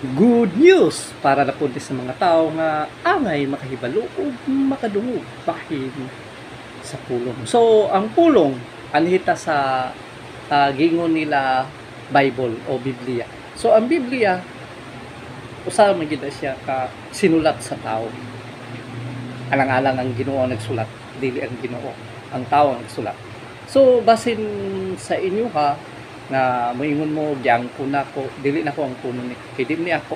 Good news para na punti sa mga tao nga angay makahibalo ug makadungog bahin sa pulong. So, ang pulong anhita sa gingon nila Bible o Biblia. So, ang Biblia usa man gid siya ka sinulat sa tao. Alang-alang ang Ginoo ang nagsulat, dili ang Ginoo ang tao ang nagsulat. So, basin sa inyo ha, nga moingon mo giangko nako dili nako ang puno ni kay di ni ako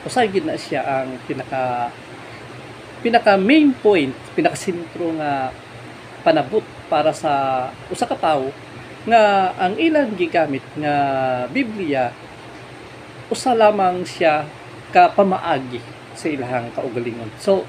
usay gid na siya ang pinaka main point, pinaka sentro nga panabot para sa usa ka tawo nga ang ilang gigamit nga Biblia usa lamang siya ka pamaagi sa ilahang kaugalingon. So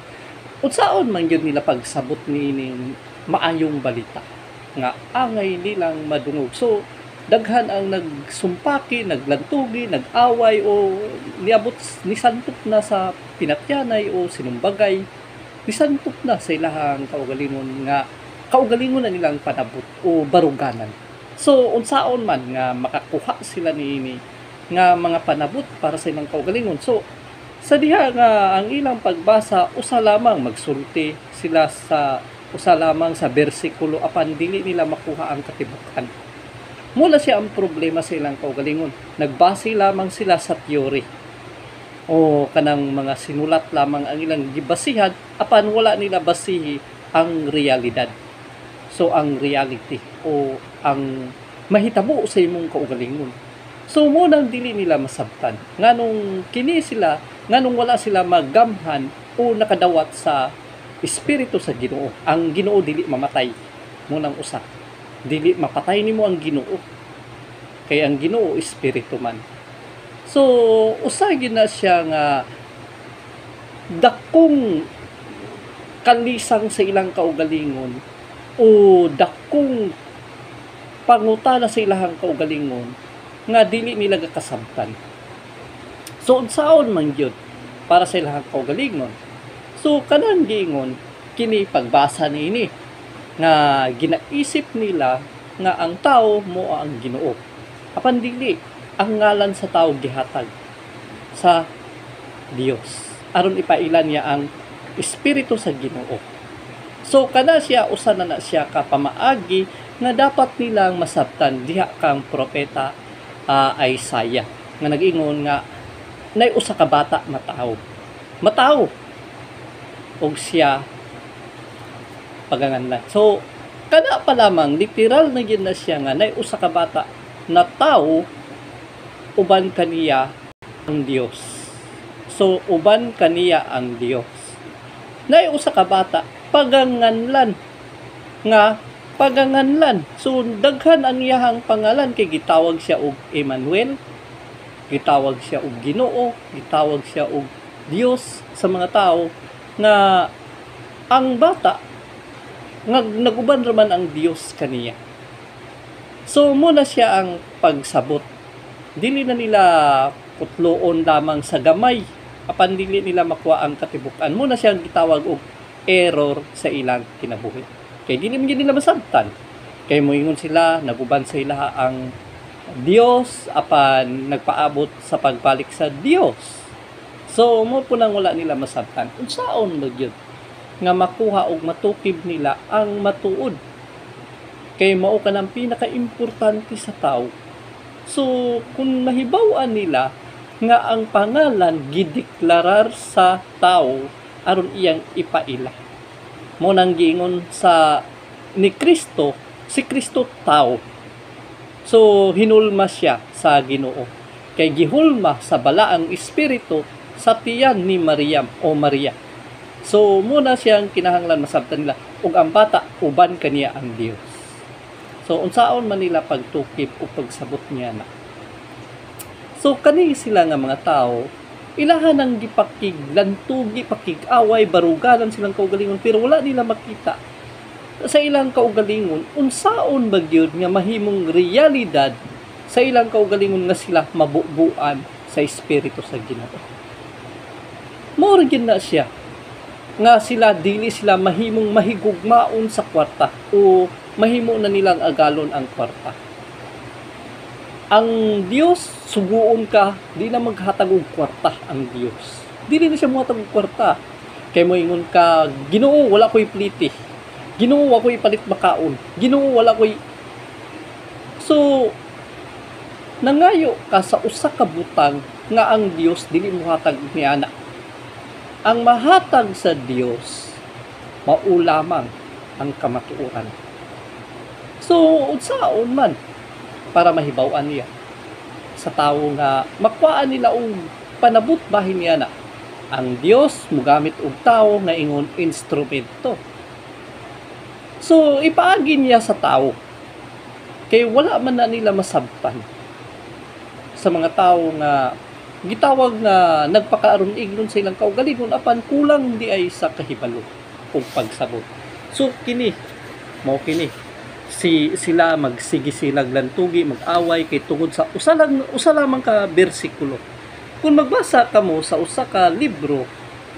unsaon man gyud nila pagsabot niining maayong balita nga angay nilang madungog. So daghan ang nagsumpaki, naglantugi, nag-away o niabot nisantok na sa pinatyanay o sinumbagay, nisantok na sa ilahang kaugalingon nga kaugalingon na nilang panabot o baruganan. So unsaon man nga makakuha sila niini nga mga panabot para sa ilang kaugalingon. So sa diha nga ang ilang pagbasa usa lamang magsulti sila sa usa lamang sa bersikulo apan dili nila makuha ang katibukan. Mula siya ang problema sa ilang kaugalingon. Nagbase lamang sila sa theory o kanang mga sinulat lamang ang ilang gibasihan apan wala nila basihi ang realidad. So ang reality o ang mahitabo sa imong kaugalingon. So munang dili nila masabtan nganong kini sila nganong wala sila magamhan o nakadawat sa espiritu sa Ginoo. Ang Ginoo dili mamatay. Munang usa, dili mapatay nimo ang Ginoo kay ang Ginoo espiritu man. So usa gid na siya nga dakong kalisang sa ilang kaugalingon o dakong pangutana sa ilang kaugalingon nga dili nila kasabtan. So unsaon man gyud para sa ilang kaugalingon. So kanang giingon kini pagbasa niini nga ginaisip nila nga ang tao mo ang Ginoo. Apan dili ang ngalan sa tao gihatag sa Dios aron ipailan niya ang espiritu sa Ginoo. So kana siya usa na siya ka pamaagi nga dapat nilang masabtan diha kang propeta Isaiah nga nag-ingon nga nay usa ka bata mataw og siya paganganlan. So kana pa lamang literal na gyud na siya nga nay usa ka bata na tao uban kaniya ang Dios. So uban kaniya ang Dios. Nay usa ka bata paganganlan nga paganganlan. So daghan ang iyahang pangalan kay gitawag siya og Emmanuel, gitawag siya og Ginoo, gitawag siya og Dios sa mga tao nga ang bata naguban raman ang Dios kaniya. So muna siya ang pagsabot. Dili na nila putloon lamang sa gamay apan dili nila makuha ang katibukan. Muna siya ang gitawag og error sa ilang kinabuhi. Kay dili man nila masabtan. Kay moingon sila naguban sa ila ang Dios apan nagpaabot sa pagbalik sa Dios. So mo po nang wala nila masabtan. Unsaon mo gyud nga makuha og matukib nila ang matuod kay mao kanang pinaka-importante sa tao. So kung mahibaw-an nila nga ang pangalan gideklarar sa tao aron iyang ipaila, mo nang giingon sa ni Kristo, si Kristo tao. So hinulma siya sa Ginoo kay gihulma sa balaang espiritu sa tiyan ni Maryam o Maria. So muna siyang kinahanglan masabtan nila ug ang bata uban kaniya ang Dios. So unsaon man nila pagtukip o pagsabot niya na. So kani sila nga mga tao ilahan ang gipakiglantugi, pakig-away, barugalan silang kaugalingon pero wala nila makita sa ilang kaugalingon unsaon magyud nga mahimong realidad sa ilang kaugalingon nga sila mabubuan sa espiritu sa Ginoo. Mao gyud na siya nga sila dili sila mahimong mahigugmaon sa kwarta o mahimo na nilang agalon ang kwarta. ang Dios suguon ka, di na maghatag og kwarta ang Dios. Dili na siya mohatag og kwarta. Kay moingon ka, Ginoo wala ko'y pliti. Ginoo wa ko'y palit makaon. Ginoo wala ko'y. So nangayo ka sa usa ka butang nga ang Dios dili mohatag niana. Ang mahatag sa Dios mao lamang ang kamatuoran. So unsaon man para mahibaw-an niya sa tawo nga makuhaan nila og panabot bahin niya na ang Dios mogamit og tawo nga ingon instrumento. So ipaagi niya sa tawo kay wala man na nila masabtan sa mga tawo nga gitawag nga nagpakaaron ignon sa ilang kaugalingon apan kulang di ay sa kahibalo ug pagsabot. So kini mao kini sila magsigi sila lantugi mag-away kay tungod sa usa lamang ka bersikulo. Kung magbasa kamo sa usa ka libro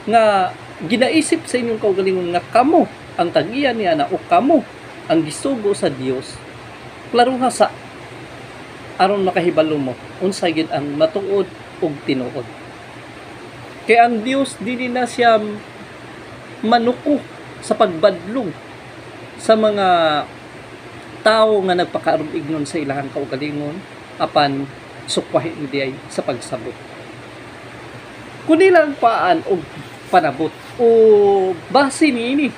nga ginaisip sa inyong kaugalingon nga kamo ang tag-iya niya na o kamo ang gisugo sa Dios, klaro nga sa aron makahibalo mo unsay gid ang matuod ug tinuod. Kay ang Dios dili na siya manuko sa pagbadlong sa mga tao nga nagpakaaron ignon sa ilahang kaugalingon apan sukwahi di ay sa pagsabot. Kuni lang paan og panabot o base niini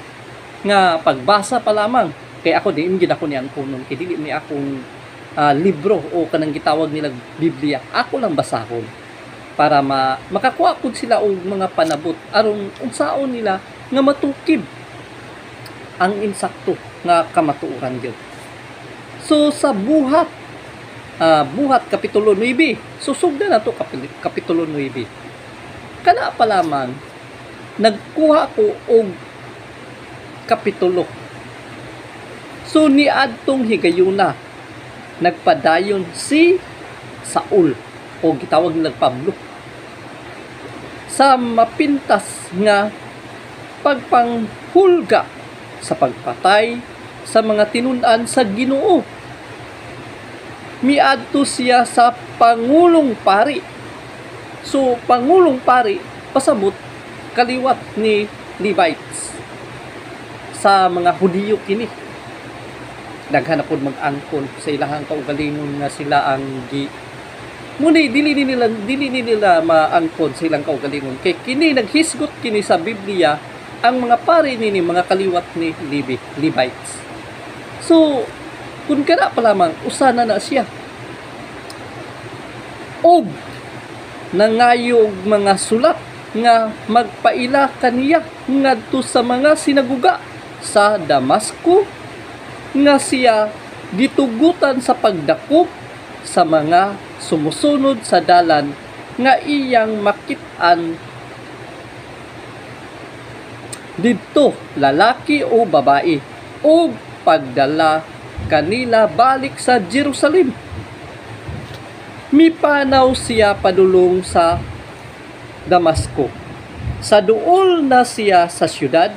nga pagbasa pa lamang kay ako din gid ako niyan kunon kay dili ni akong libro o kanang gitawag nila Biblia. Ako lang basahon para makakuha pud sila og mga panabot aron unsaon nila nga matukib ang insakto nga kamatuoran gyud. So sa buhat kapitulo 9, susugdan na to kapitulo 9. Kana pa lamang nagkuha ko og kapitulo. So niadtong higayuna nagpadayon si Saul o gitawag nila Pablo sa mapintas nga pagpanghulga sa pagpatay sa mga tinun-an sa Ginoo. Miadto siya sa Pangulong Pari. So, Pangulong Pari, pasabot, kaliwat ni Levites. Sa mga Hudiyo kini. Daghan na pod mag-angkon sa ilahang kaugalingon nga sila ang Muni, dili nila maangkon sa ilang kaugalingon. Kay kini, naghisgot kini sa Biblia, ang mga pari nini, mga kaliwat ni Levites. So, kung kana pa lamang, usana na siya. Og, nangayo og mga sulat nga magpaila kaniya ngadto sa mga sinaguga sa Damasco nga siya gitugutan sa pagdakop sa mga sumusunod sa dalan nga iyang makit-an didto lalaki o babae o pagdala kanila balik sa Jerusalem. Mipanaw siya padulong sa Damasco. Sa duol na siya sa syudad,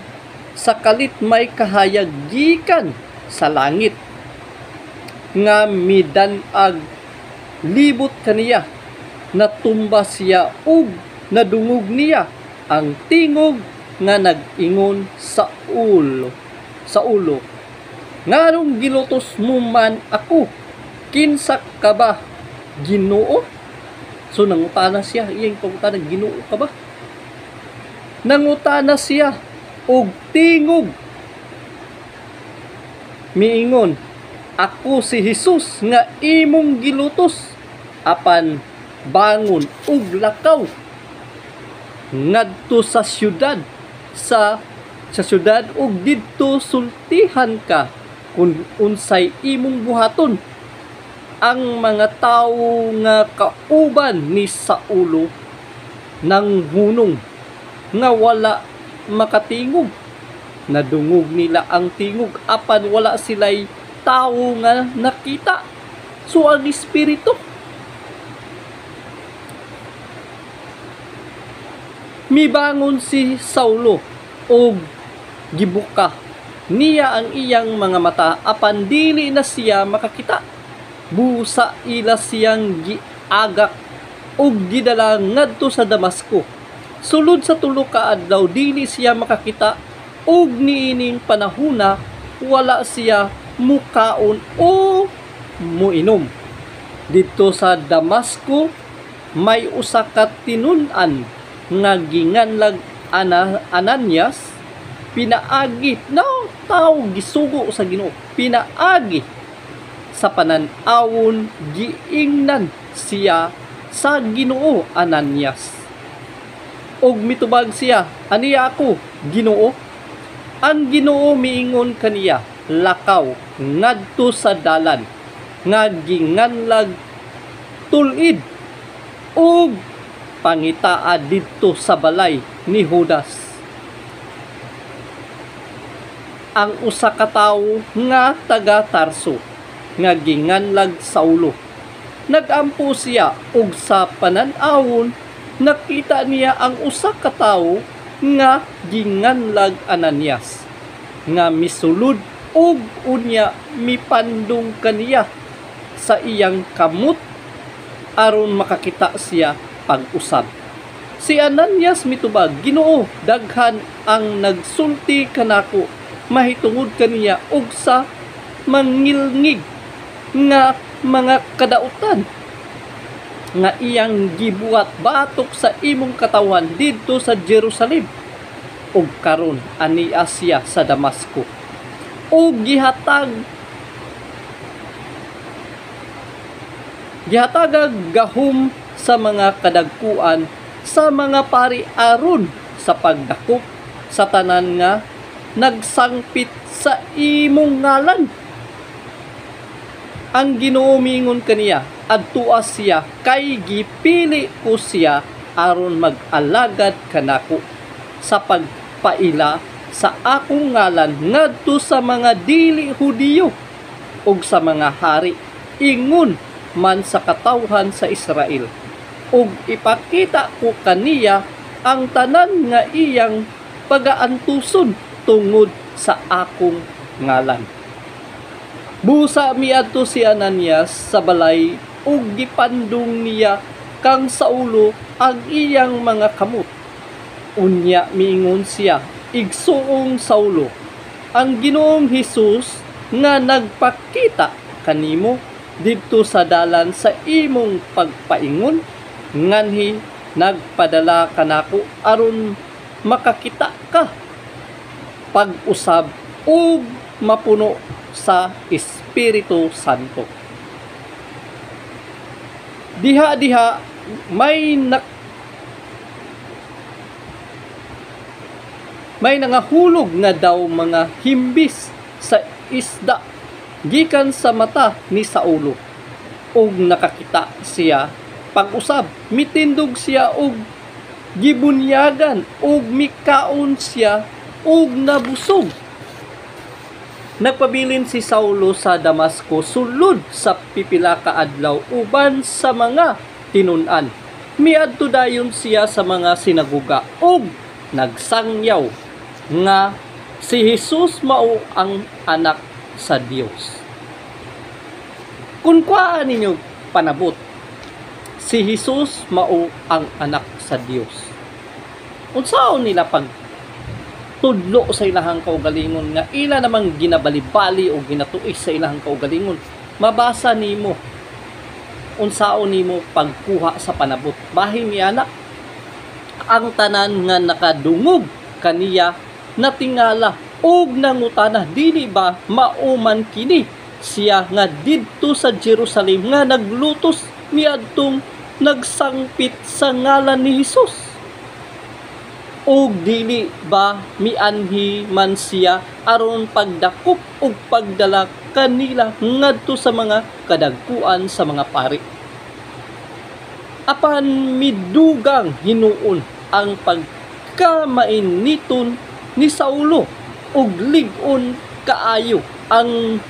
sa kalit may kahayag gikan sa langit nga midanag libot kaniya, natumba siya ug nadungog niya ang tingog nga nag-ingon sa ulo. Ngarong gilutos mo man ako, kinsa ka ba, Ginoo? So nangutana siya, iyang pangutana, Ginoo ka ba? Nangutana siya og tingog. Miingon, ako si Jesus nga imong gilutos, apan bangon ug lakaw ngadto sa syudad sa syudad ug didto sultihan ka kung unsay imong buhaton. Ang mga tawo nga kauban ni Saulo nang hunong nga wala makatingog, nadungog nila ang tingog apan wala sila'y tawo nga nakita. So ang espiritu mibangon si Saulo og gibuka niya ang iyang mga mata apan dili na siya makakita. busa ila siyang giagak ug gidala ngadto sa Damasco. Sulod sa tulo ka adlaw dili siya makakita ug niining panahona wala siya mukaon o muinom. Dito sa Damasco may usa ka tinun-an nga ginganlag Ananias, pinaagi na tao gisugo sa Ginoo, pinaagi sa panan-awon giingnan siya sa Ginoo Ananias. Og mitubag siya, aniya ako, Ginoo. Ang Ginoo miingon kaniya, lakaw ngadto sa dalan nga ginganlag tulid ug pangitaa didto sa balay ni Judas. Ang usa ka tawo nga taga Tarso nga ginganlag Saulo. Nagampo siya ug sa panan-awon nakita niya ang usa ka tawo nga ginganlag Ananias nga misulod ug unya mipandong kaniya sa iyang kamot aron makakita siya pag-usab. Si Ananias mitubag, Ginoo, daghan ang nagsulti kanako mahitungod kaniya ug sa mangilngig nga mga kadautan nga iyang gibuhat batok sa imong katawan didto sa Jerusalem ug karon ania siya sa Damasco ug gihatagag gahom sa mga kadagkuan sa mga pari aron sa pagdakop sa tanan nga nagsangpit sa imong ngalan. Ang Ginoo miingon kaniya, adtua siya kay gipili ko siya aron mag-alagad kanako sa pagpaila sa akong ngalan ngadto sa mga dili Hudiyo ug sa mga hari ingon man sa katawhan sa Israel ug ipakita ko kaniya ang tanan nga iyang pagaantuson tungod sa akong ngalan. Busa miadto si Ananias sa balay ug gipandong niya kang Saulo ang iyang mga kamot. Unya miingon siya, igsuong Saulo, ang Ginoong Hesus nga nagpakita kanimo didto sa dalan sa imong pagpaingon nganhi nagpadala kanako aron makakita ka pag-usab ug mapuno sa Espiritu Santo. Diha-diha may nangahulog nga daw mga himbis sa isda gikan sa mata ni Saulo ug nakakita siya pag-usab, mitindog siya ug gibunyagan ug mikaon siya ug nabusog. Nagpabilin si Saulo sa Damasco sulod sa pipila ka adlaw uban sa mga tinun-an. Miadto dayon siya sa mga sinagoga ug nagsangyaw nga si Jesus mao ang anak sa Dios. Kung kuhaan ninyo panabot, si Jesus mao ang anak sa Dios. Unsaon nila pag tudlo sa ilahang kaugalingon nga ila namang ginabalibali o ginatuis sa ilahang kaugalingon? Mabasa nimo unsaon nimo pagkuha sa panabot. Bahin ni anak ang tanan nga nakadungog kaniya natingala og nangutana, dili ba mauman kini siya nga didto sa Jerusalem nga naglutos niadtong nagsangpit sa ngalan ni Jesus? O dili ba mianhi man siya aron pagdakop ug pagdala kanila ngadto sa mga kadagkuan sa mga pari? Apan midugang hinuon ang pagkamainiton ni Saulo ug lig-on kaayo ang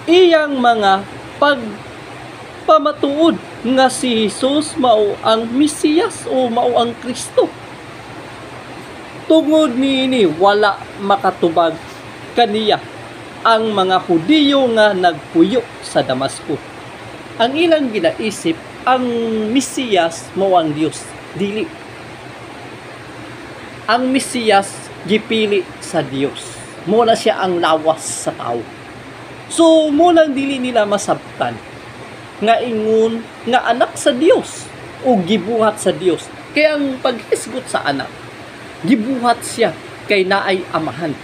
iyang mga pagpamatuod nga si Jesus mao ang Mesiyas o mao ang Kristo. Tungod niini wala makatubag kaniya ang mga Hudiyo nga nagpuyo sa Damasco. Ang ilang ginaisip, ang Mesiyas mao ang Dios, dili. Ang Mesiyas gipili sa Dios. Mo na siya ang lawas sa tao. So mo lang dili nila masabtan nga ingon nga anak sa Dios o gibuhat sa Dios. Kaya ang paghisgot sa anak, gibuhat siya kay naay amahan.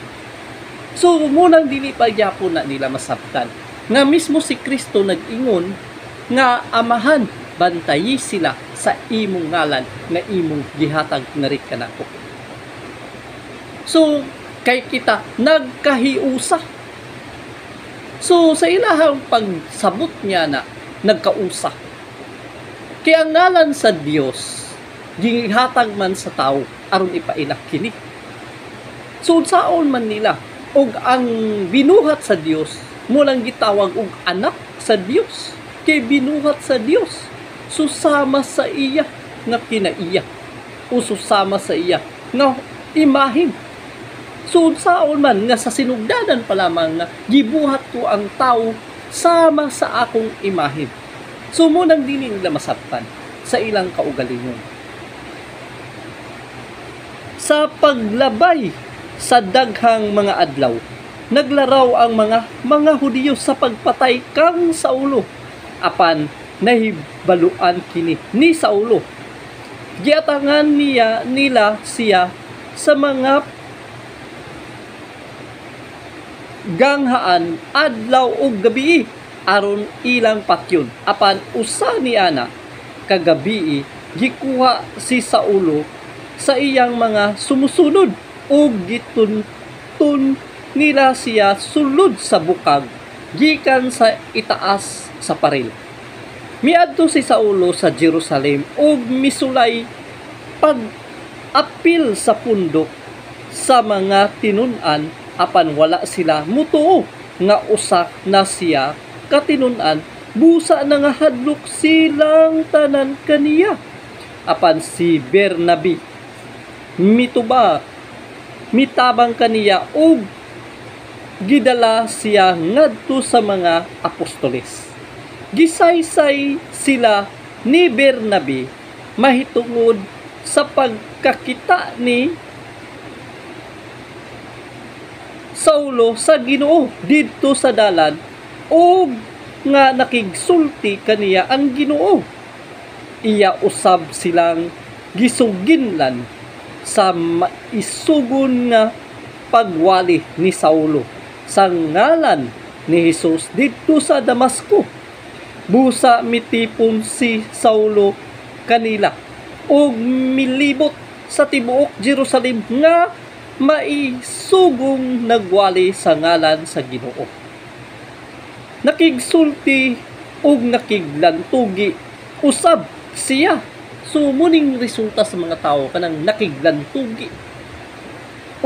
So mo lang dili pa gyapon na nila masabtan nga mismo si Kristo nag-ingon nga amahan, bantayi sila sa imong ngalan nga imong gihatag nga rit kanako. So kay kita nagkahiusa. So sa ilahang pagsabot niya na nagkausa. Kaya ang ngalan sa Dios gihatag man sa tao aron ipainak kini. So saon man nila og ang binuhat sa Dios mo lang gitawag og anak sa Dios. Kay binuhat sa Dios. Susama sa iya nga kinaiya. O susama sa iya nga imahin. So saon man nga sa sinugdanan pa lamang nga gibuhat ko ang tao sama sa akong imahin. So mo nang dili nila masabtan sa ilang kaugalingon. Sa paglabay sa daghang mga adlaw, naglaraw ang mga Hudiyo sa pagpatay kang Saulo. Apan nahibaluan kini ni Saulo. Giatangan nila siya sa mga ganghaan adlaw ug gabi aron ilang patyon. Apan usa ni ana kagabi gikuha si Saulo sa iyang mga sumusunod ug gituntun nila siya sulod sa bukag gikan sa itaas sa paril. Miadto si Saulo sa Jerusalem ug misulay pag-apil sa pundok sa mga tinun-an apan wala sila mutuo nga usa na siya katinun-an busa na nga hadlok silang tanan kaniya. Apan si Bernabe mitabang kaniya ug gidala siya ngadto sa mga apostoles. Gisaysay sila ni Bernabe mahitungod sa pagkakita ni Saulo sa Ginoo didto sa dalan ug nga nakigsulti kaniya ang Ginoo. Iya usab silang gisuginlan sa maisugon nga pagwali ni Saulo sa ngalan ni Jesus didto sa Damasco. Busa mitipon si Saulo kanila ug milibot sa tibuok Jerusalem nga maisugong nagwali sa ngalan sa Ginoo. Nakigsulti ug nakiglantugi usab siya. So muning resulta sa mga tao kanang nakiglantugi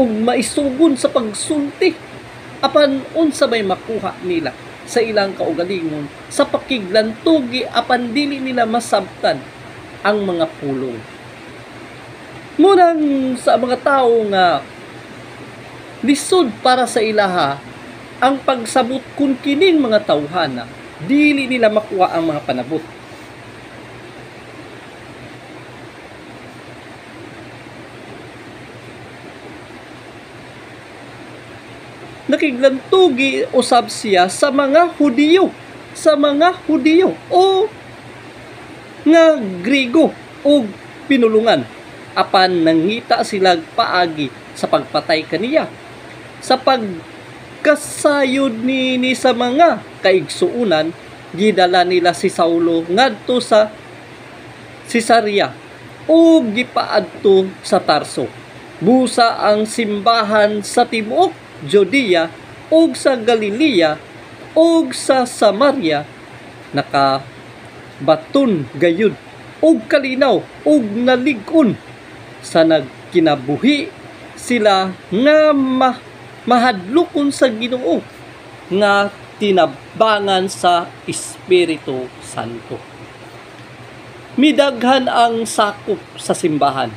ug maisugon sa pagsulti. Apan unsa may makuha nila sa ilang kaugalingon sa pakiglantugi apan dili nila masabtan ang mga pulong. Munang sa mga tao nga lisod para sa ilaha ang pagsabot kun kining mga tawhana, dili nila makuha ang mga panabot. Nakiglantugi usab siya sa mga Hudiyo, o nga Grigo o pinulungan. Apan nangita sila paagi sa pagpatay kaniya. Sa pagkasayod ni sa mga kaigsuunan, gidala nila si Saulo ngadto sa Cesarea o gipaadto sa Tarso. Busa ang simbahan sa tibuok Judea ug sa Galilea ug sa Samaria nakabaton gayud ug kalinaw ug nalig-on sa nagkinabuhi sila nga mahadlokon sa Ginoo nga tinabangan sa Espiritu Santo. Midaghan ang sakop sa simbahan.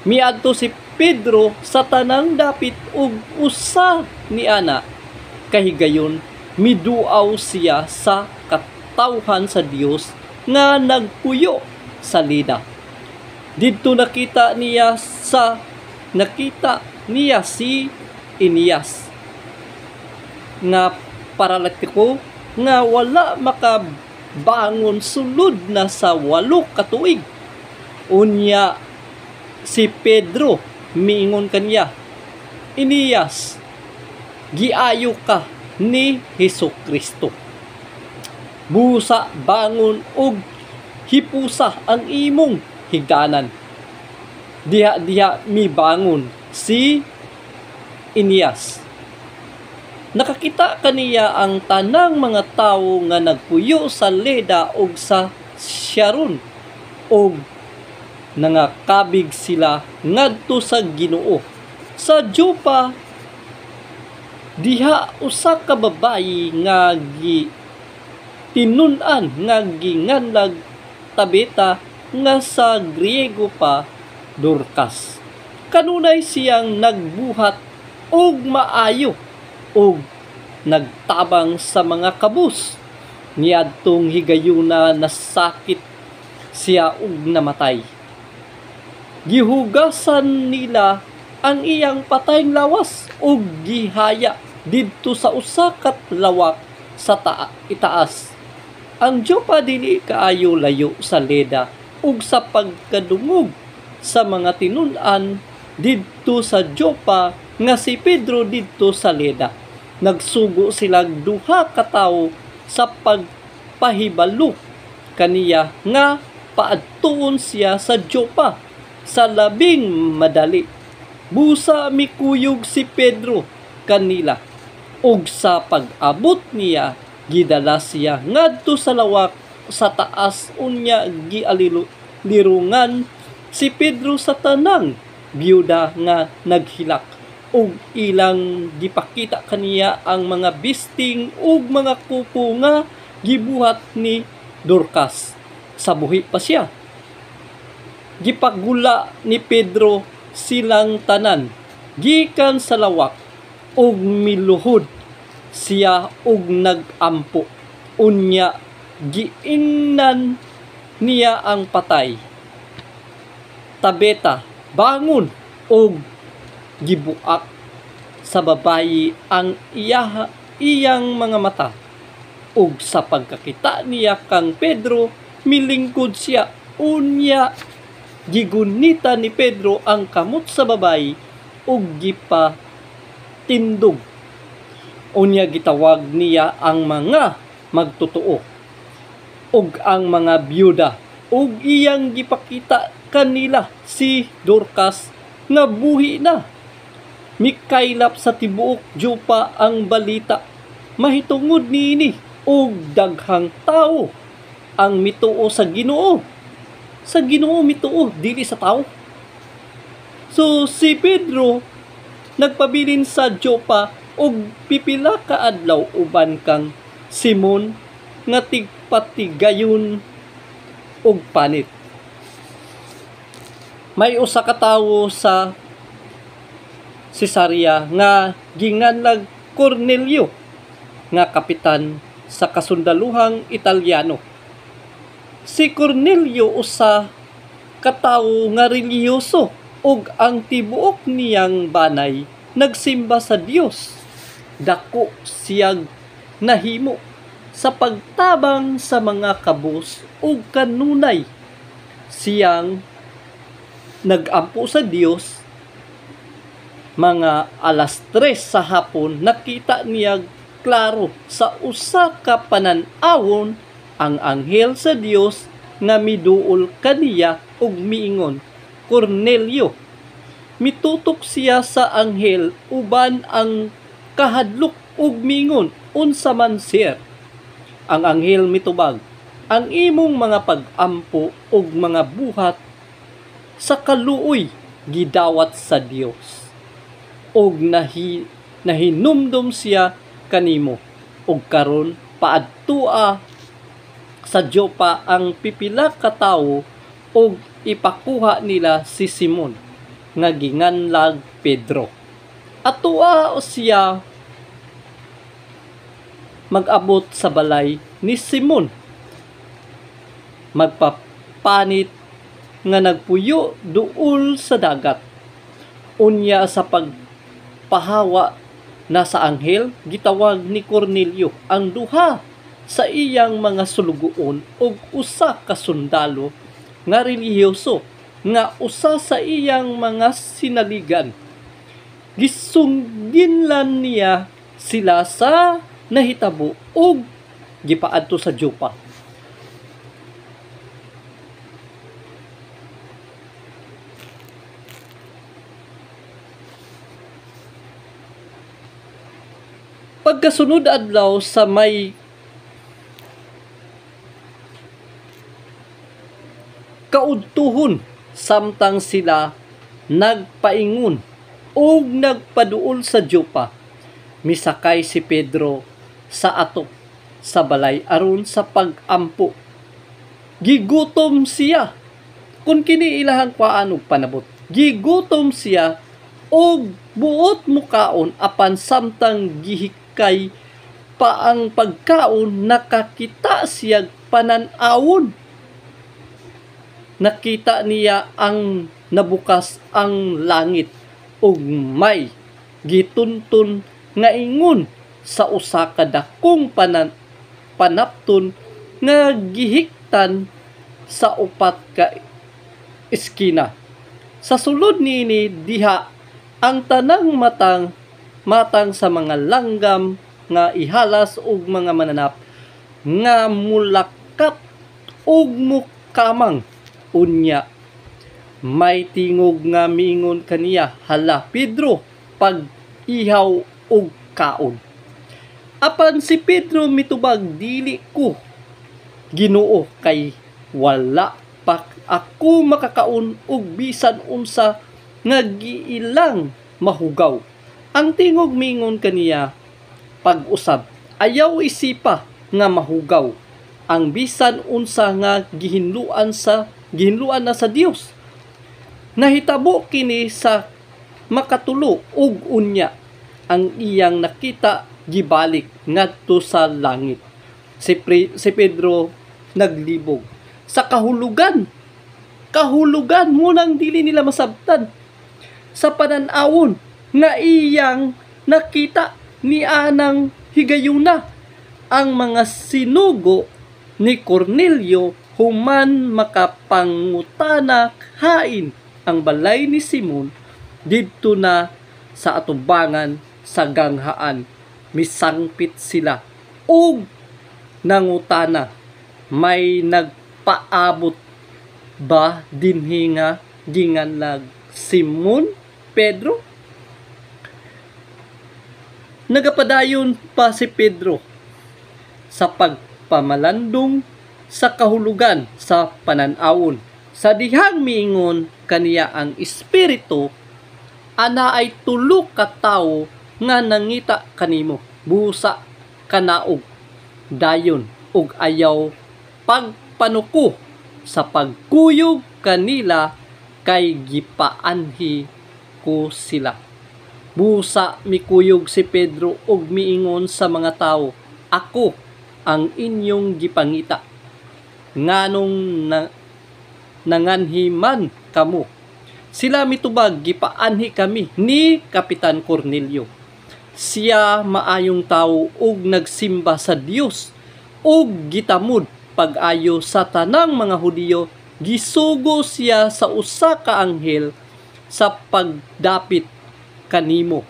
Miadto si Pedro sa tanang dapit ug usa ni ana kahigayon miduaw siya sa katawhan sa Dios nga nagpuyo sa Lida. Didto nakita niya si Inias nga paralitiko nga wala makabangon sulod na sa 8 ka tuig. Unya si Pedro miingon kaniya, Inias, giayo ka ni Hesukristo. Busa bangon og hipusa ang imong higdanan. Diha mi bangon si Inias. Nakakita kaniya ang tanang mga tawo nga nagpuyo sa Leda ug sa Sharon ug nangakabig sila ngadto sa Ginoo. Sa Jopa diha usa ka babayi nga tinun-an nga ginganlag Tabeta nga sa Griego pa Dorcas. Kanunay siyang nagbuhat og maayo og nagtabang sa mga kabus. Niadtong higayuna nasakit siya ug namatay. Gihugasan nila ang iyang patayng lawas ug gihaya didto sa usa ka lawak sa itaas. Ang Jopa dili kaayo layo sa Leda ug sa pagkadungog sa mga tinun-an didto sa Jopa nga si Pedro didto sa Leda. Nagsugo silang 2 ka tawo sa pagpahibalo kaniya nga paadtuon siya sa Jopa sa labing madali. Busa mikuyog si Pedro kanila ug sa pag-abot niya gidala siya ngadto sa lawak sa taas unya gialilirungan si Pedro sa tanang biyuda nga naghilak ug ilang gipakita kaniya ang mga bisting ug mga kuko nga gibuhat ni Dorcas. Sa buhi pa siya. Gipagula ni Pedro silang tanan gikan sa lawak ug miluhod siya ug nagampo. Unya giingnan niya ang patay. Tabeta, bangon ug gibuak sa babayi ang iyang mga mata. Ug sa pagkakita niya kang Pedro, milingkod siya. Unya gigunita ni Pedro ang kamot sa babayi ug gipatindog. Unya gitawag niya ang mga magtotoo ug ang mga byuda ug iyang gipakita kanila si Dorcas nga buhi na. Mikaylap sa tibuok Jopa ang balita. Mahitungod niini ug daghang tao ang mituo sa Ginoo. Sa Ginoo mituo dili sa tao. So si Pedro nagpabilin sa Jopa ug pipila ka adlaw uban kang Simon nga tigpatigayon og panit. May usa ka tawo sa Cesarea nga ginganlag Cornelio nga kapitan sa kasundaluhang Italyano. Si Cornelio usa ka tawo nga relihiyoso ug ang tibuok niyang banay nagsimba sa Dios. Dako siyang nahimo sa pagtabang sa mga kabus ug kanunay siyang nagampo sa Dios. Mga alas 3 sa hapon nakita niya klaro sa usa ka panan-awon ang anghel sa Dios nga miduol kaniya ug miingon, Cornelio. Mitutok siya sa anghel uban ang kahadlok ug miingon, unsa man sir? Ang anghel mitubag, ang imong mga pag-ampo ug mga buhat sa kaluoy gidawat sa Dios. Og nahinumdum siya kanimo ug karon paadtua sa Jopa ang pipila ka tawo ug ipakuha nila si Simon nga ginganlag Pedro. Atua siya mag-abot sa balay ni Simon. Magpapanit nga nagpuyo duol sa dagat. Unya sa pagpahawa na sa anghel, gitawag ni Cornelio ang duha sa iyang mga sulugoon ug usa ka sundalo nga relihiyoso nga usa sa iyang mga sinaligan. Gisungginlan niya sila sa nahitabo ug gipaadto sa Jopa. Pagkasunod adlaw sa may kaudtuhon, samtang sila nagpaingon ug nagpaduol sa Jopa, misakay si Pedro sa atop sa balay aron sa pag-ampo. Gigutom siya. Kung kini ilahang kuan og panabot, gigutom siya og buot mukaon apan samtang gihikay pa ang pagkaon, nakakita siya panan-awon. Nakita niya ang nabukas ang langit ug may gituntun nga ingon sa usa ka dakong panapton nga gihiktan sa upat ka eskina. Sa sulod niini diha ang tanang matang sa mga langgam nga ihalas ug mga mananap nga mulakat ug mukamang. Unya may tingog nga miingon kaniya, "Hala Pedro, pag ihaw og kaon." Apan si Pedro mitubag, "Dili ko, Ginoo, kay wala pa ako makakaon og bisan unsa nga giilang mahugaw." Ang tingog miingon kaniya, "Pag-usab, ayaw isipa nga mahugaw ang bisan unsa nga gihinluan na sa Dios." Nahitabo kini sa makatulo ug unya ang iyang nakita gibalik ngadto sa langit. Si Pedro naglibog sa kahulugan munang dili nila masabtan sa panan-awon nga iyang nakita ni anang higayuna. Ang mga sinugo ni Cornelio human makapangutana hain ang balay ni Simon didto na sa atubangan sa ganghaan. Misangpit sila ug nangutana, "May nagpaabot ba dinhi nga ginganlag Simon Pedro?" Nagapadayon pa si Pedro sa pagpamalandong sa kahulugan sa panan-awon. Sa dihang miingon kaniya ang Espiritu, ana ay tulo ka tawo nga nangita kanimo, busa kanaog dayon ug ayaw pagpanuko sa pagkuyog kanila, kay gipaanhi ko sila. Busa mikuyog si Pedro ug miingon sa mga tawo, "Ako ang inyong gipangita. Nganong nanganhiman kamo?" Sila mitubag, "Gipaanhi kami ni Kapitan Cornelio. Siya maayong tawo ug nagsimba sa Dios ug gitamod pag-ayo sa tanang mga Hudiyo. Gisugo siya sa usa ka anghel sa pagdapit kanimo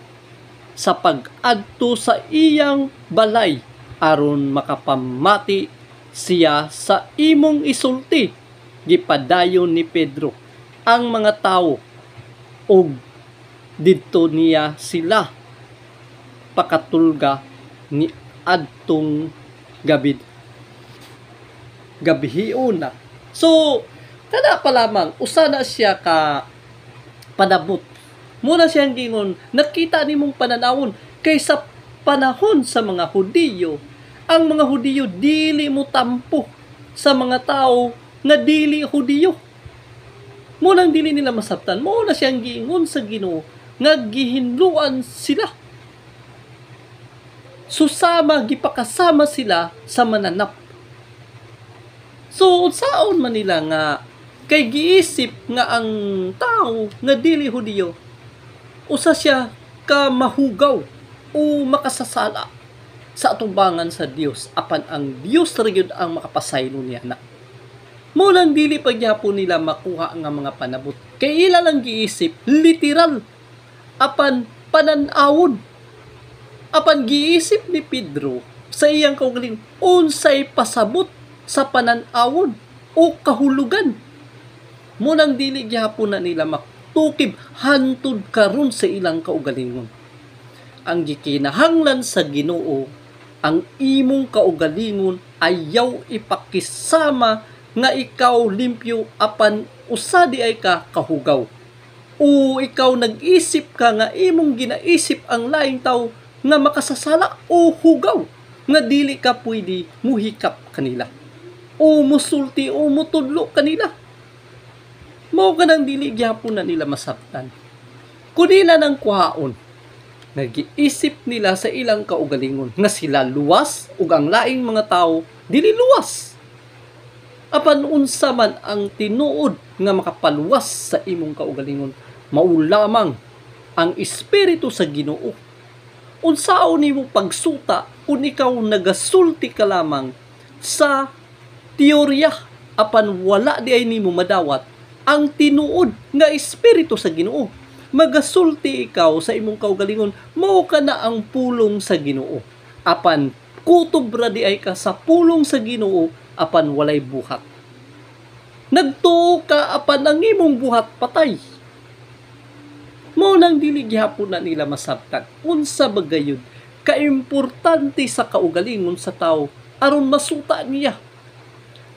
sa pag-adto sa iyang balay aron makapamati siya sa imong isulti." Gipadayon ni Pedro ang mga tawo ug didto niya sila pakatulga ni adtong gabihiuna. So kada pa lamang usa na siya ka panabot. Muna siyang gingon, nakita nimong pananawon kay sa panahon sa mga Hudiyo, ang mga Hudiyo dili mo tampo sa mga tao nga dili Hudiyo. Munang dili nila masabtan, muna siyang giingon sa Ginoo nga gihinluan sila. susama gipakasama sila sa mananap. So unsaon man nila nga kay giisip nga ang tao nga dili Hudiyo usa siya ka mahugaw o makasasala sa atubangan sa Dios apan ang Dios ra gyud ang makapasaylo niya na. Mo lang dili pa gyapon nila makuha nga mga panabot. Kay ila lang giisip literal apan panan-awon. Apan giisip ni Pedro sa iyang kaugaling unsay pasabot sa panan-awon o kahulugan. Mo lang dili gyapon na nila maktukib hantud karon sa ilang kaugalingon. Ang gikinahanglan sa Ginoo ang imong kaugalingon ayaw ipakisama nga ikaw limpyo apan usa di ay ka kahugaw. O ikaw nag-isip ka nga imong ginaisip ang laing tao nga makasasala o hugaw nga dili ka pwede muhikap kanila o musulti o mutudlo kanila. Mao kanang dili gyapon na nila masabtan. Kunila ng kuhaon, nag-iisip nila sa ilang kaugalingon nga sila luwas ug ang laing mga tao dili luwas. Apan unsa man ang tinuod nga makapaluwas sa imong kaugalingon, mao lamang ang espiritu sa Ginoo. Unsaon nimo pagsuta kung ikaw nagasulti ka lamang sa teorya apan wala di ay nimo madawat ang tinuod nga espiritu sa Ginoo. Magasulti ikaw sa imong kaugalingon, mao ka na ang pulong sa Ginoo. Apan kutob ra di ay ka sa pulong sa Ginoo apan walay buhat. Nagtuo ka apan ang imong buhat patay. Mao nang dili gihapon na nila masabtan unsa bagayud kaimportante sa kaugalingon sa tao aron masuta niya.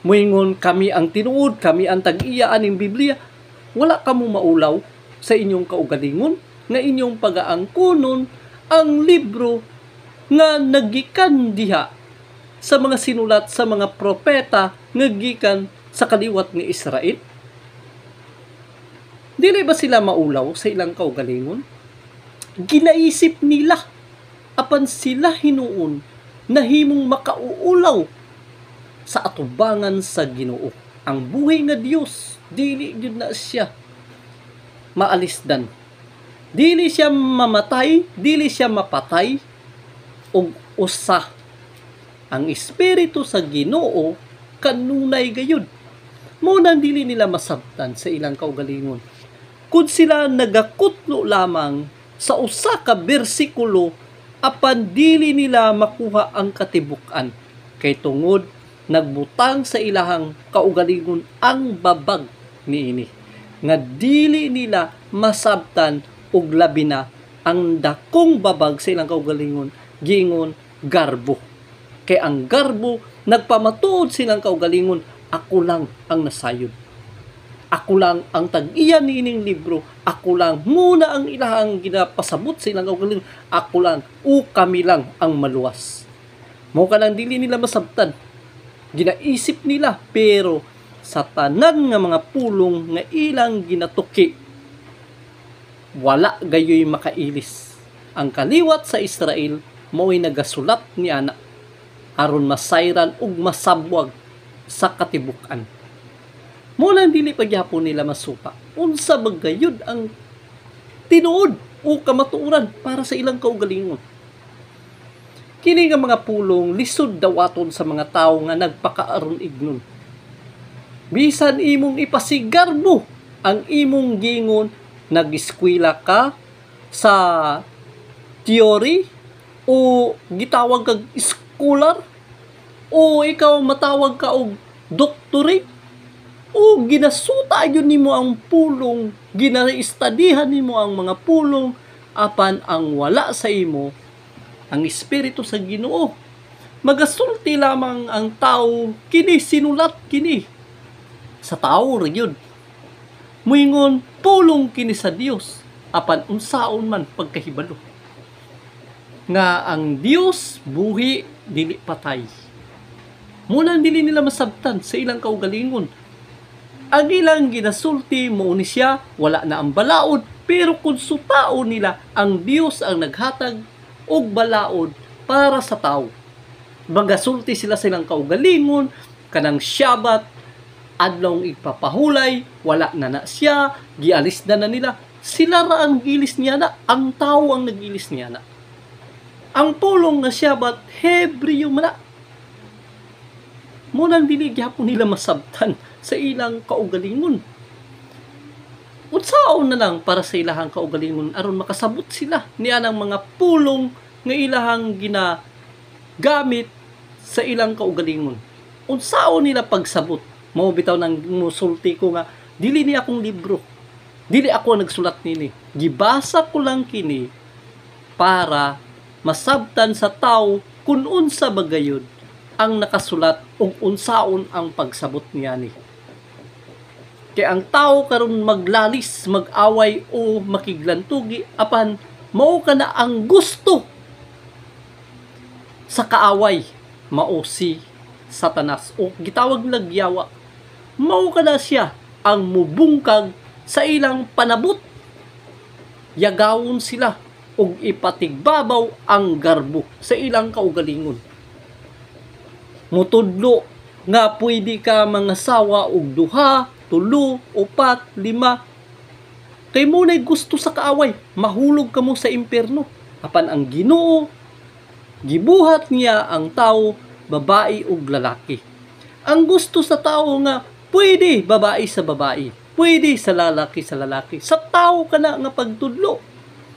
Moingon kami ang tinuod, kami ang tag-iya aning Biblia, wala kamo maulaw sa inyong kaugalingon nga inyong pagaangkonon ang libro nga nagikan diha sa mga sinulat sa mga propeta nga gikan sa kaliwat ni Israel. Dili ba sila maulaw sa ilang kaugalingon? Ginaisip nila apan sila hinuon nahimong makauulaw sa atubangan sa Ginoo. Ang buhay nga Dios dili gyud na siya maalisdan. Dili siya mamatay, dili siya mapatay og usa. Ang espiritu sa Ginoo kanunay gayud. Mao nang dili nila masabtan sa ilang kaugalingon. Kung sila nagakutlo lamang sa usa ka bersikulo apan dili nila makuha ang katibuk-an kay tungod nagbutang sa ilahang kaugalingon ang babag niini nga dili nila masabtan og labi na ang dakong babag sa ilang kaugalingon giingon garbo. Kay ang garbo nagpamatuod silang kaugalingon, ako lang ang nasayod. Ako lang ang tag-iya niining libro. Ako lang muna ang ilahang ginapasabot sa ilang kaugalingon. Ako lang o kami lang ang maluwas. Mao ka lang dili nila masabtan. Ginaisip nila pero sa tanan nga mga pulong nga ilang ginatuki wala gayoy makailis. Ang kaliwat sa Israel mao'y nagasulat ni ana aron masayran ug masabwag sa katibuk-an. Mula dili pa gyapon nila masupa unsa bagayud ang tinuod o kamatuoran para sa ilang kaugalingon. Kini nga mga pulong lisod dawaton sa mga tawo nga nagpakaaron ignon. Bisan imong ipasigarbo ang imong gingon, nag-eskwela ka sa theory o gitawag kag scholar o ikaw matawag ka og doctorate o ginasuta yun nimo ang pulong, ginaistadihan nimo ang mga pulong apan ang wala sa imo ang espiritu sa Ginoo. Magasulti lamang ang tao kini sinulat kini sa tao ra gyud. Moingon pulong kini sa Dios apan unsaon man pagkahibalo nga ang Dios buhi dili patay. Muna dili nila masabtan sa ilang kaugalingon. Ang ilang ginasulti mo ni siya wala na ang balaod pero kung sutao nila ang Dios ang naghatag og balaod para sa tao. Magasulti sila silang kaugalingon, kanang Shabbat, adlaw ipapahulay, wala na siya, gialis na nila. Sila ra ang gilis niya na, ang tao ang nagilis niya na. Ang pulong nga Shabbat, Hebreo man na. Munang dili gyapon nila masabtan sa ilang kaugalingon. Unsaon na lang para sa ilahang kaugalingon aron makasabot sila niya ng mga pulong nga ilahang ginagamit sa ilang kaugalingon. Unsaon nila pagsabot? Mao bitaw nang musulti ko nga dili ni akong libro. Dili ako nagsulat nini. Gibasa ko lang kini para masabtan sa tao kung unsa bagayod ang nakasulat ug unsaon ang pagsabot niya ni. Kaya ang tao karon maglalis, mag-away o makiglantugi apan mao kana ang gusto sa kaaway, mao si Satanas o gitawag nagyawa. Mao kana siya ang mubungkag sa ilang panabot. Yagawon sila ug ipatigbabaw ang garbo sa ilang kaugalingon. Mutudlo nga pwede ka mangasawa og 2, 3, 4, 5. Kay mo na'y gusto sa kaaway, mahulog ka mo sa impyerno. Apan ang Ginoo, gibuhat niya ang tao, babae ug lalaki. Ang gusto sa tao nga, pwede babae sa babae, pwede sa lalaki sa lalaki. Sa tao ka na nga pagtudlo.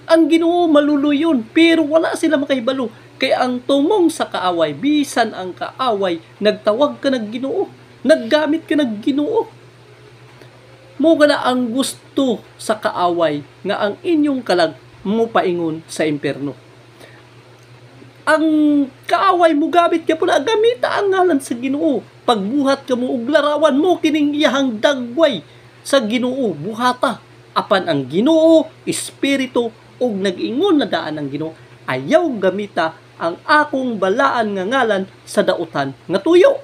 Ang Ginoo maluluyon, pero wala sila makahibalo. Kay ang tumong sa kaaway, bisan ang kaaway, nagtawag ka ng Ginoo, naggamit ka ng Ginoo. Mo na ang gusto sa kaaway nga ang inyong kalag mo paingon sa impyerno. Ang kaaway mo gamit ka po na gamita ang ngalan sa Ginoo. Pagbuhat ka mo og larawan mo kining iyahang dagway sa Ginoo, buhata. Apan ang Ginoo, espiritu ug nag-ingon na daan ang Ginoo, ayaw gamita ang akong balaan nga ngalan sa dautan nga tuyo.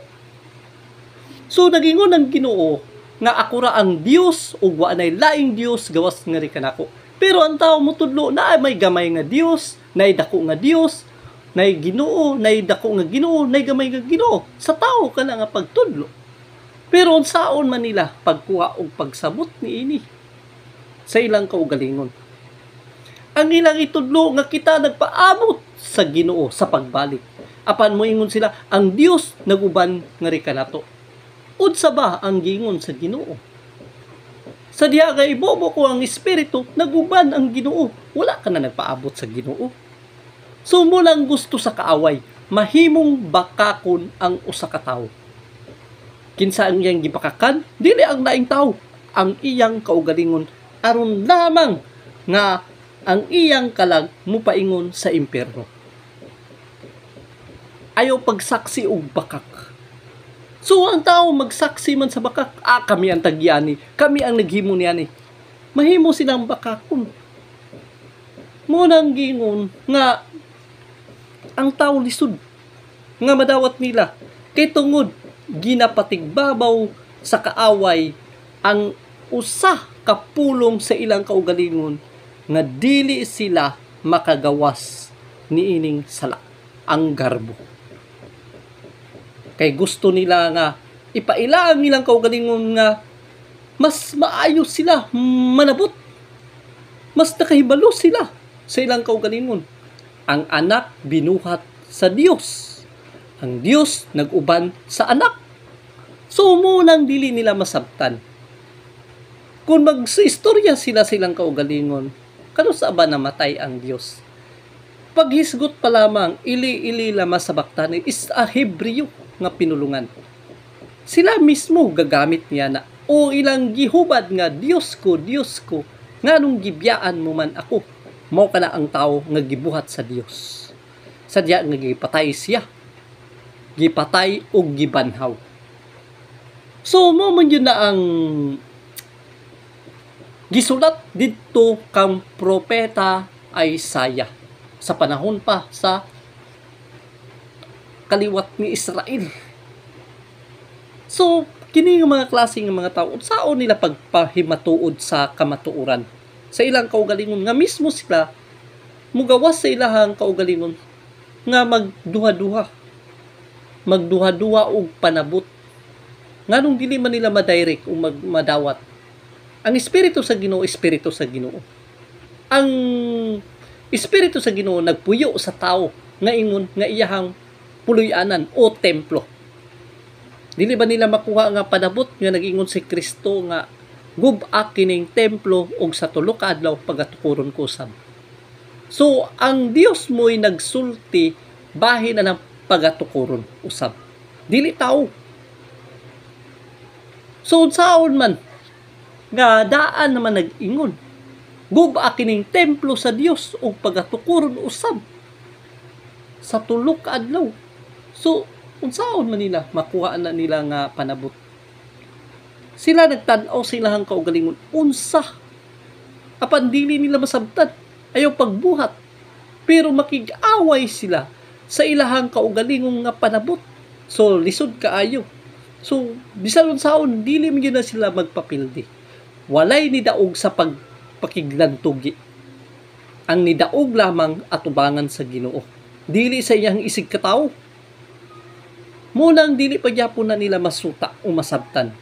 So nagingon ang Ginoo nga ako ra ang Dios ug wa nay laing Dios gawas nga ri kanako. Pero ang tao motudlo na may gamay nga Dios, nay dako nga Dios, nay Ginoo, nay dako nga Ginoo, nay gamay nga Ginoo. Sa tao kana nga pagtudlo. Pero unsaon man nila pagkuha og pagsabot niini sa ilang kaugalingon. Ang ilang itudlo nga kita nagpaabot sa Ginoo sa pagbalik. Apan moingon sila, ang Dios naguban nga ri kanato. Unsa ba ang gingon sa Ginoo? Sa diha nga ibobo ko ang espiritu, naguban ang Ginoo. Wala ka na nagpaabot sa Ginoo. So mo lang gusto sa kaaway, mahimong bakakon ang usa ka tawo. Kinsa ang iyang gipakakan? Dili ang laing tawo, ang iyang kaugalingon aron lamang nga ang iyang kalag mupaingon sa impyerno. Ayaw pagsaksi og bakak. So ang tao magsaksi man sa bakak, kami ang tagyani, kami ang naghimo niyani. Mahimo silang bakakon. Mo nang gingon nga ang tao lisod nga madawat nila kay tungod ginapatigbabaw sa kaaway ang usa ka pulong sa ilang kaugalingon nga dili sila makagawas niining sala, ang garbo. Kay gusto nila nga ipaila ang ilang kaugalingon nga mas maayos sila manabot, mas nakahibalo sila sa ilang kaugalingon. Ang anak binuhat sa Dios, ang Dios nag-uban sa anak. So munang dili nila masabtan. Kung mag-istorya sila silang kaugalingon, kano sa ba namatay ang Dios? Paghisgot pa lamang, ili-ili lama sa baktani is a Hebreo nga pinulungan. Sila mismo gagamit niya na, o ilang gihubad nga, Dios ko, nga nung gibiyaan mo man ako, mao ka na ang tao nga gibuhat sa Dios. Sadya nga gipatay siya, gipatay o gibanhaw. So, mo man yun na ang gisulat dito kang propeta Isaiah sa panahon pa sa kaliwat ni Israel. So, kini nga mga klaseng mga tao, saan nila pagpahimatuod sa kamatuoran? Sa ilang kaugalingon nga mismo sila mugawas sa ilahang kaugalingon nga magduha-duha og panabot nganong dili man nila madirect o madawat. Ang espiritu sa Ginoo, espiritu sa Ginoo. Ang espiritu sa Ginoo nagpuyo sa tao nga ingon nga iyahang puloy-anan o templo. Dili ba nila makuha nga panabot nga nag-ingon si Kristo nga gub-a kining templo og sa tulo ka adlaw pagatukuron ko usab. So ang Dios mo'y nagsulti bahin na ng pagatukuron usab. Dili tao. So unsaon man nga daan naman nag-ingon gub-a kining templo sa Dios og pagatukuron usab sa tulo ka adlaw. So unsaon man nila makuha na nila nga panabot? Sila nagtan-aw sa ilahang kaugalingon unsa apan dili nila masabtan ayaw pagbuhat pero makig-away sila sa ilahang kaugalingon nga panabot. So lisod kaayo. So bisan unsaon dili man gyud na sila magpapildi. Walay nidaog sa pakiglantugi. Ang nidaog lamang atubangan sa Ginoo. Dili sa iyang isig katawo. Munang dili pa gyapon na nila masuta o masabtan.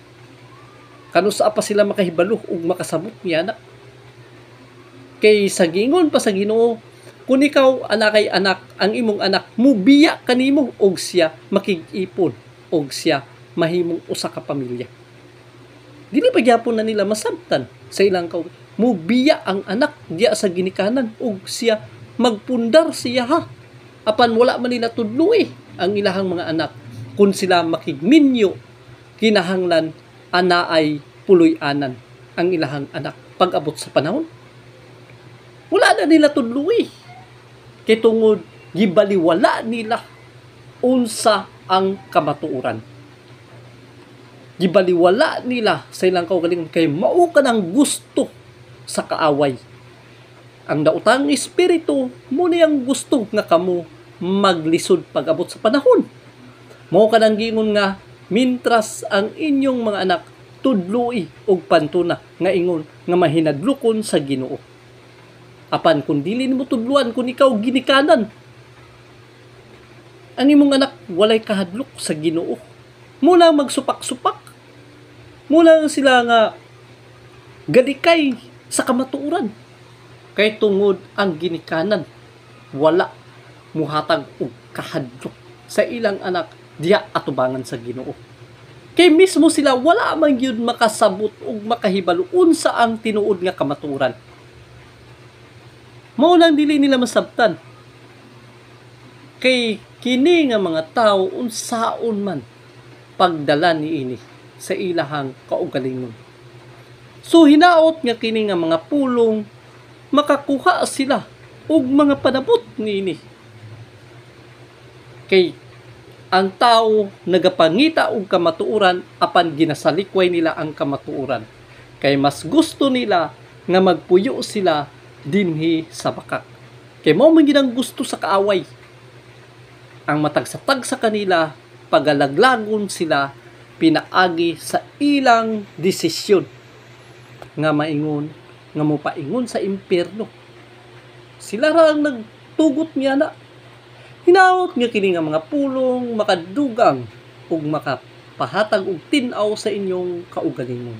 Kanusa pa sila makahibalo ug makasabot niya na. Kay sa gingon pa sa Ginoo, kung ikaw anakay anak, ang imong anak mubiya kanimo og siya makig-ipon og siya mahimong usa ka pamilya. Dili pa gyapon na nila masabtan sa ilang mubiya ang anak diya sa ginikanan ug siya magpundar siya ha. Apan wala man nila tudloy ang ilahang mga anak kung sila makigminyo kinahanglan ana ay puloy-anan ang ilahang anak pag-abot sa panahon. Wala na nila tudloy. Kay tungod gibaliwala nila unsa ang kamatuoran. Gibaliwala nila sa ilang kaugalingon kay mao ka ng gusto sa kaaway. Ang daotang espiritu mo niyang gusto nga kamo maglisod pag-abot sa panahon. Mao ka nang gingon nga mintras ang inyong mga anak tudloy og pantuna nga ingon nga mahinadlukon sa Ginoo. Apan kung dili nimo tudluan kung ikaw ginikanan, ang imong anak walay kahadlok sa Ginoo. Mula magsupak-supak. Mula sila nga galikay sa kamatuoran. Kay tungod ang ginikanan, wala muhatag og kahadlok sa ilang anak diya atubangan sa Ginoo. Kay mismo sila wala man gyud makasabot ug makahibalo unsa ang tinuod nga kamatuoran. Mao lang dili nila masabtan. Kay kini nga mga tawo unsaon man pagdala niini sa ilahang kaugalingon. So hinaot nga kini nga mga pulong makakuha sila og mga panabot niini. Kay ang tao nagapangita og kamatuoran apan ginasalikway nila ang kamatuoran. Kay mas gusto nila nga magpuyo sila dinhi sa bakak. Kay mao man gid ang gusto sa kaaway. Ang matagsatag sa kanila pagalaglagon sila pinaagi sa ilang desisyon nga maingon nga mopaingon sa impyerno. Sila ra ang nagtugot niya na. Hinaot nga kini nga mga pulong makadugang ug makapahatag og tin-aw sa inyong kaugalingon.